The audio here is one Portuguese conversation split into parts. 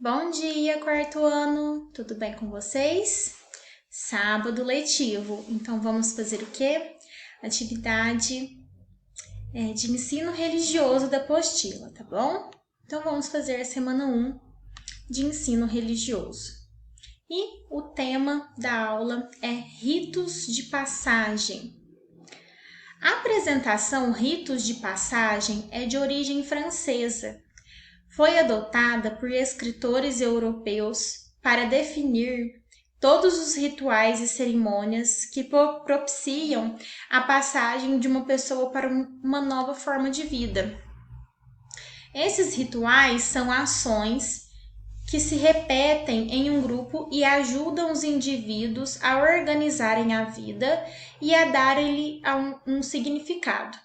Bom dia, quarto ano! Tudo bem com vocês? Sábado letivo, então vamos fazer o quê? Atividade de ensino religioso da apostila, tá bom? Então vamos fazer a semana 1 de ensino religioso. E o tema da aula é ritos de passagem. A apresentação ritos de passagem é de origem francesa. Foi adotada por escritores europeus para definir todos os rituais e cerimônias que propiciam a passagem de uma pessoa para uma nova forma de vida. Esses rituais são ações que se repetem em um grupo e ajudam os indivíduos a organizarem a vida e a darem-lhe um significado.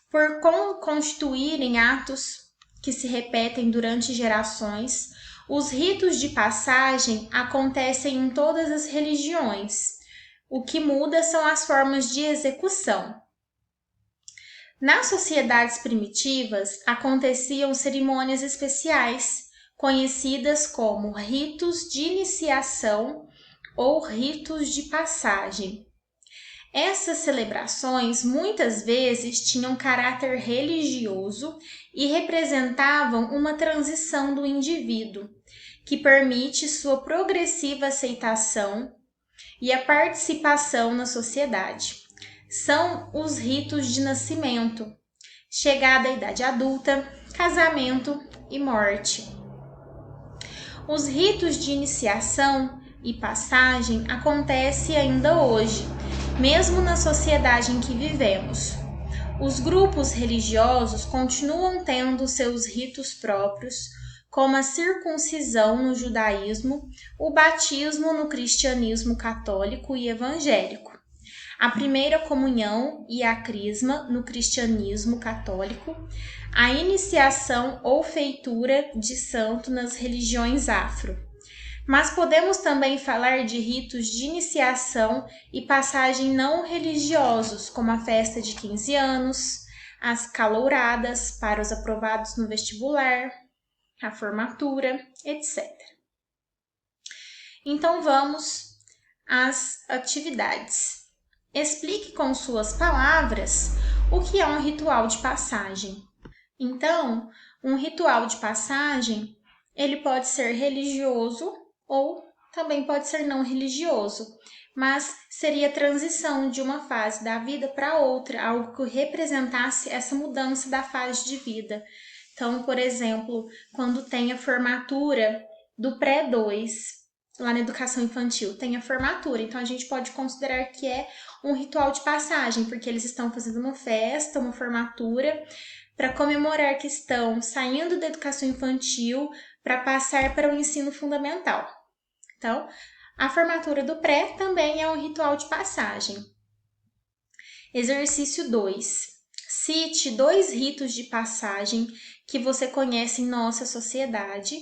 Por constituírem atos que se repetem durante gerações, os ritos de passagem acontecem em todas as religiões. O que muda são as formas de execução. Nas sociedades primitivas, aconteciam cerimônias especiais, conhecidas como ritos de iniciação ou ritos de passagem. Essas celebrações muitas vezes tinham caráter religioso e representavam uma transição do indivíduo, que permite sua progressiva aceitação e a participação na sociedade. São os ritos de nascimento, chegada à idade adulta, casamento e morte. Os ritos de iniciação e passagem acontecem ainda hoje, mesmo na sociedade em que vivemos. Os grupos religiosos continuam tendo seus ritos próprios, como a circuncisão no judaísmo, o batismo no cristianismo católico e evangélico, a primeira comunhão e a crisma no cristianismo católico, a iniciação ou feitura de santo nas religiões afro. Mas podemos também falar de ritos de iniciação e passagem não religiosos, como a festa de 15 anos, as calouradas para os aprovados no vestibular, a formatura, etc. Então vamos às atividades. Explique com suas palavras o que é um ritual de passagem. Então, um ritual de passagem, ele pode ser religioso ou também pode ser não religioso, mas seria a transição de uma fase da vida para outra, algo que representasse essa mudança da fase de vida. Então, por exemplo, quando tem a formatura do pré-2, lá na educação infantil, tem a formatura, então a gente pode considerar que é um ritual de passagem, porque eles estão fazendo uma festa, uma formatura, para comemorar que estão saindo da educação infantil para passar para o ensino fundamental. Então, a formatura do pré também é um ritual de passagem. Exercício 2. Cite 2 ritos de passagem que você conhece em nossa sociedade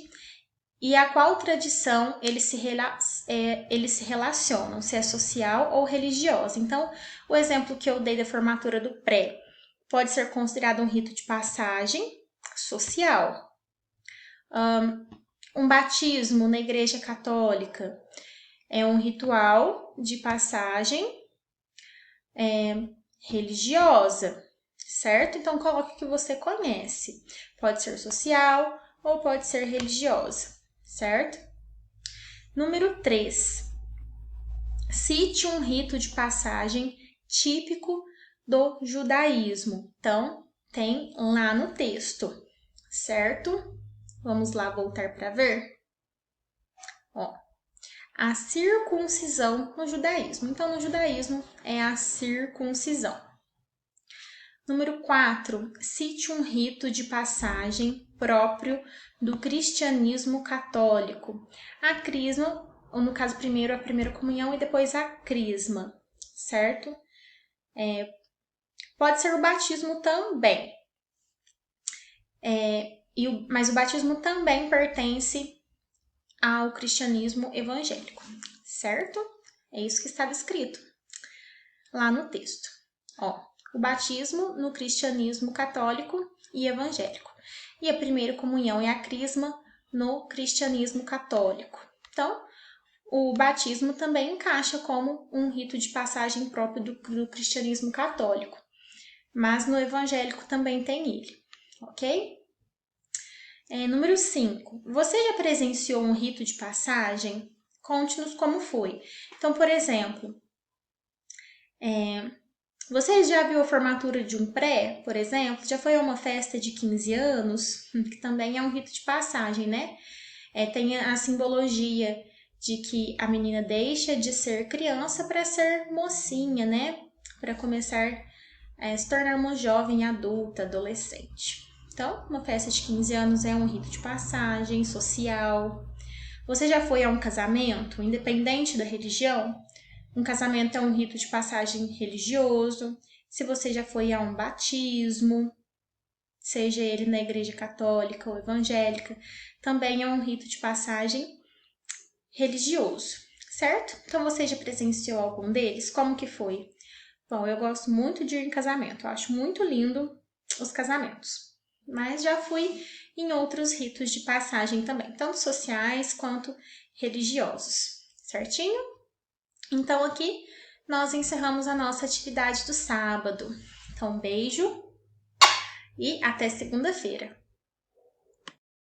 e a qual tradição eles se relacionam, se é social ou religiosa. Então, o exemplo que eu dei da formatura do pré pode ser considerado um rito de passagem social. Um batismo na Igreja Católica é um ritual de passagem religiosa, certo? Então, coloque o que você conhece. Pode ser social ou pode ser religiosa, certo? Número 3. Cite um rito de passagem típico do judaísmo. Então, tem lá no texto, certo? Vamos lá voltar para ver? Ó, a circuncisão no judaísmo. Então, no judaísmo é a circuncisão. Número 4. Cite um rito de passagem próprio do cristianismo católico. A crisma, ou no caso primeiro a primeira comunhão e depois a crisma, certo? Pode ser o batismo também. Mas o batismo também pertence ao cristianismo evangélico, certo? É isso que estava escrito lá no texto. Ó, o batismo no cristianismo católico e evangélico. E a primeira comunhão e a crisma no cristianismo católico. Então, o batismo também encaixa como um rito de passagem próprio do cristianismo católico, mas no evangélico também tem ele, ok? Número 5. Você já presenciou um rito de passagem? Conte-nos como foi. Então, por exemplo, você já viu a formatura de um pré, por exemplo? Já foi a uma festa de 15 anos? Que também é um rito de passagem, né? Tem a simbologia de que a menina deixa de ser criança para ser mocinha, né? Para começar a se tornar uma jovem adulta, adolescente. Então, uma festa de 15 anos é um rito de passagem social. Você já foi a um casamento, independente da religião? Um casamento é um rito de passagem religioso. Se você já foi a um batismo, seja ele na igreja católica ou evangélica, também é um rito de passagem religioso, certo? Então você já presenciou algum deles? Como que foi? Bom, eu gosto muito de ir em casamento, eu acho muito lindo os casamentos, mas já fui em outros ritos de passagem também, tanto sociais quanto religiosos, certinho? Então aqui nós encerramos a nossa atividade do sábado. Então, beijo e até segunda-feira.